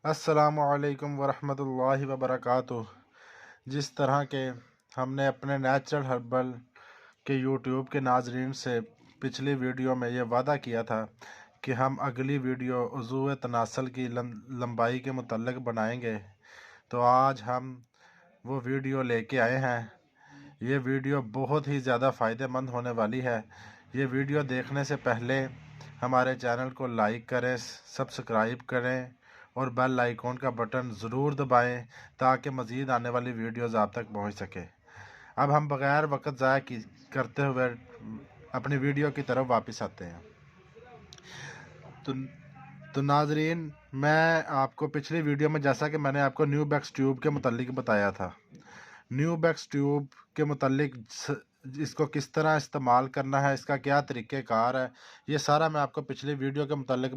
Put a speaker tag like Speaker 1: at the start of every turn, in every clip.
Speaker 1: السلام علیکم ورحمۃ اللہ وبرکاتہ۔ جس طرح کے ہم نے اپنے نیچرل ہربل کے یوٹیوب کے ناظرین سے پچھلی ویڈیو میں یہ وعدہ کیا تھا کہ ہم اگلی ویڈیو عضو تناسل کی لمبائی کے متعلق بنائیں گے، تو آج ہم وہ ویڈیو لے کے آئے ہیں۔ یہ ویڈیو بہت ہی زیادہ فائدہ مند ہونے والی ہے۔ یہ ویڈیو دیکھنے سے پہلے ہمارے چینل کو لائک کریں، سبسکرائب کریں اور بیل آئیکن کا بٹن ضرور دبائیں تاکہ مزید آنے والی ویڈیوز آپ تک پہنچ سکے۔ اب ہم بغیر وقت ضائع کرتے ہوئے اپنی ویڈیو کی طرف واپس آتے ہیں۔ تو ناظرین، میں آپ کو پچھلی ویڈیو میں جیسا کہ میں نے آپ کو نیو بیکس ٹیوب کے متعلق بتایا تھا، نیو بیکس ٹیوب کے متعلق اس کو کس طرح استعمال کرنا ہے، اس کا کیا طریقہ کار ہے، یہ سارا میں آپ کو پچھلی ویڈیو کے متعلق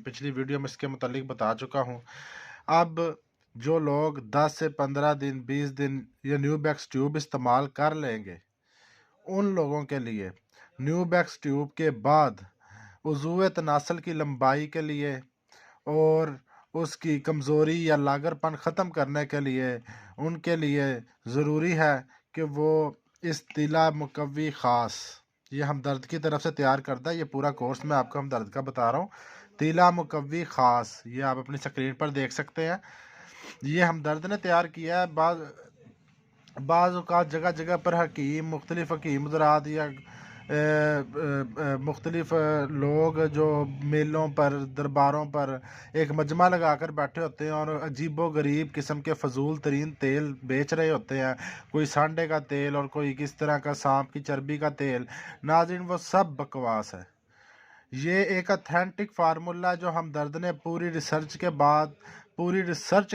Speaker 1: پچھلی ویڈیو میں اس کے متعلق بتا چکا ہوں۔ اب جو لوگ 10 سے 15 دن 20 دن یہ نیو بیکس ٹیوب استعمال کر لیں گے، ان لوگوں کے لیے نیو بیکس ٹیوب کے بعد عضو تناسل کی لمبائی کے لیے اور اس کی کمزوری یا لاگر پن ختم کرنے کے لیے ان کے لیے ضروری ہے کہ وہ اس تیلا مقوی خاص، یہ ہمدرد کی طرف سے تیار کردہ، یہ پورا کورس میں آپ کو ہمدرد کا بتا رہا ہوں، تیلا مقوی خاص، یہ آپ اپنی سکرین پر دیکھ سکتے ہیں۔ یہ ہمدرد نے تیار کیا ہے۔ بعض اوقات جگہ جگہ پر مختلف حکیم حضرات یا مختلف لوگ جو میلوں پر درباروں پر ایک مجمع لگا کر بیٹھے ہوتے ہیں اور عجیب و غریب قسم کے فضول ترین تیل بیچ رہے ہوتے ہیں، کوئی سانڈے کا تیل اور کوئی کس طرح کا سانپ کی چربی کا تیل۔ ناظرین، وہ سب بکواس ہے۔ یہ ایک اتھینٹک فارمولا جو ہمدرد نے پوری ریسرچ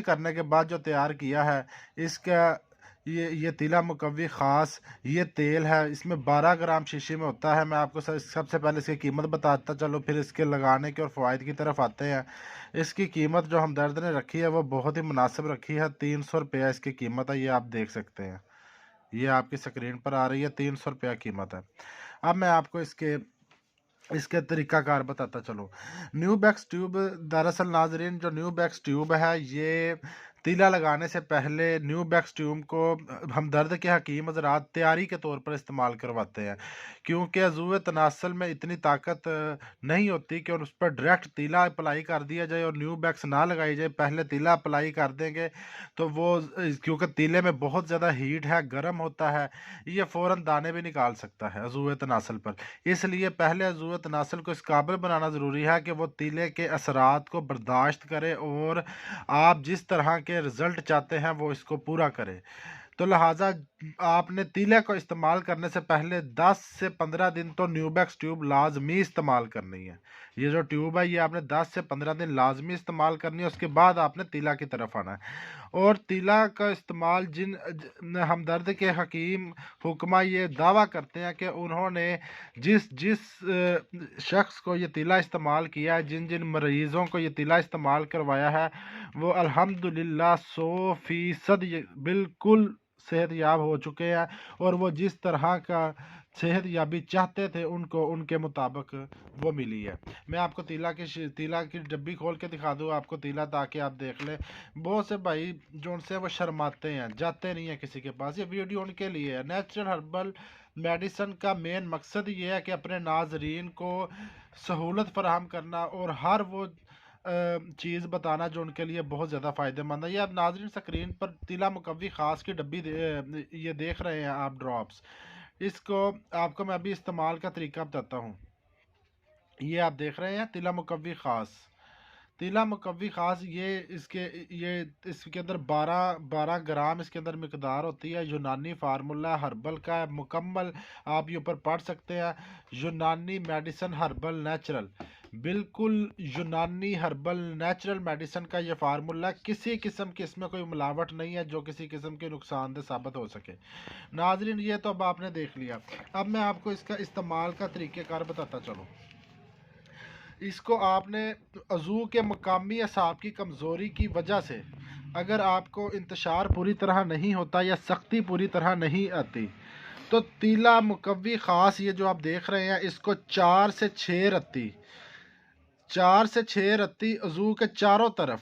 Speaker 1: کرنے کے بعد جو تیار کیا ہے، اس کا یہ تیلا مقوی خاص یہ تیل ہے۔ اس میں 12 گرام شیشے میں ہوتا ہے۔ میں آپ کو سب سے پہلے اس کی قیمت بتاتا چلو، پھر اس کے لگانے کے اور فوائد کی طرف آتے ہیں۔ اس کی قیمت جو ہمدرد نے رکھی ہے وہ بہت ہی مناسب رکھی ہے، 300 روپیہ اس کی قیمت ہے، یہ آپ دیکھ سکتے ہیں، یہ آپ کی سکرین پر آ رہی ہے، 300 روپیہ قیمت ہے۔ اب میں آپ کو اس کے طریقہ کار بتاتا چلو۔ نیو بیکس ٹیوب، دراصل ناظرین، جو نیو بیکس ٹیوب ہے یہ تیلا لگانے سے پہلے نیو بیکس ٹیوب کو ہمدرد کے حکیم حضرات تیاری کے طور پر استعمال کرواتے ہیں، کیونکہ عضو تناسل میں اتنی طاقت نہیں ہوتی کہ اس پر ڈائریکٹ تیلا اپلائی کر دیا جائے اور نیو بیکس نہ لگائی جائے۔ پہلے تیلا اپلائی کر دیں گے تو وہ، کیونکہ تیلے میں بہت زیادہ ہیٹ ہے، گرم ہوتا ہے، یہ فوراً دانے بھی نکال سکتا ہے عضو تناسل پر۔ اس لیے پہلے عضو تناسل کو اس قابل بنانا ضروری ہے کہ وہ تیلے کے اثرات کو برداشت کرے اور آپ جس طرح کے رزلٹ چاہتے ہیں وہ اس کو پورا کرے۔ تو لہٰذا آپ نے تیلے کو استعمال کرنے سے پہلے 10 سے 15 دن تو نیو بیکس ٹیوب لازمی استعمال کرنی ہے۔ یہ جو ٹیوب ہے یہ آپ نے 10 سے 15 دن لازمی استعمال کرنی ہے، اس کے بعد آپ نے تیلا کی طرف آنا ہے۔ اور تیلا کا استعمال جن ہمدرد کے حکیم حکمہ یہ دعویٰ کرتے ہیں کہ انہوں نے جس شخص کو یہ تیلا استعمال کیا ہے، جن مریضوں کو یہ تیلا استعمال کروایا ہے، وہ الحمدللہ 100% بالکل صحت یاب ہو چکے ہیں، اور وہ جس طرح کا صحت یابی چاہتے تھے ان کو ان کے مطابق وہ ملی ہے۔ میں آپ کو تیلا کی ڈبی کھول کے دکھا دوں آپ کو تیلا، تاکہ آپ دیکھ لیں۔ بہت سے بھائی جو ان سے وہ شرماتے ہیں، جاتے نہیں ہیں کسی کے پاس، یہ ویڈیو ان کے لیے ہے۔ نیچرل ہربل میڈیسن کا مین مقصد یہ ہے کہ اپنے ناظرین کو سہولت فراہم کرنا اور ہر وہ چیز بتانا جو ان کے لیے بہت زیادہ فائدہ مند ہے۔ یہ آپ ناظرین سکرین پر تیلا مقوی خاص کی ڈبی یہ دیکھ رہے ہیں آپ، ڈراپس، اس کو آپ کو میں ابھی استعمال کا طریقہ بتاتا ہوں۔ یہ آپ دیکھ رہے ہیں تیلا مقوی خاص، تیلا مقوی خاص، یہ اس کے اندر 12 گرام اس کے اندر مقدار ہوتی ہے۔ یونانی فارمولا ہربل کا ہے، مکمل آپ یہ اوپر پڑھ سکتے ہیں، یونانی میڈیسن ہربل نیچرل، بالکل یونانی ہربل نیچرل میڈیسن کا یہ فارمولا، کسی قسم کی اس میں کوئی ملاوٹ نہیں ہے جو کسی قسم کے نقصان دہ ثابت ہو سکے۔ ناظرین، یہ تو اب آپ نے دیکھ لیا، اب میں آپ کو اس کا استعمال کا طریقہ کار بتاتا چلوں۔ اس کو آپ نے عضو کے مقامی اعصاب کی کمزوری کی وجہ سے، اگر آپ کو انتشار پوری طرح نہیں ہوتا یا سختی پوری طرح نہیں آتی، تو تیلا مقوی خاص یہ جو آپ دیکھ رہے ہیں، اس کو 4 سے 6 رتی عضو کے چاروں طرف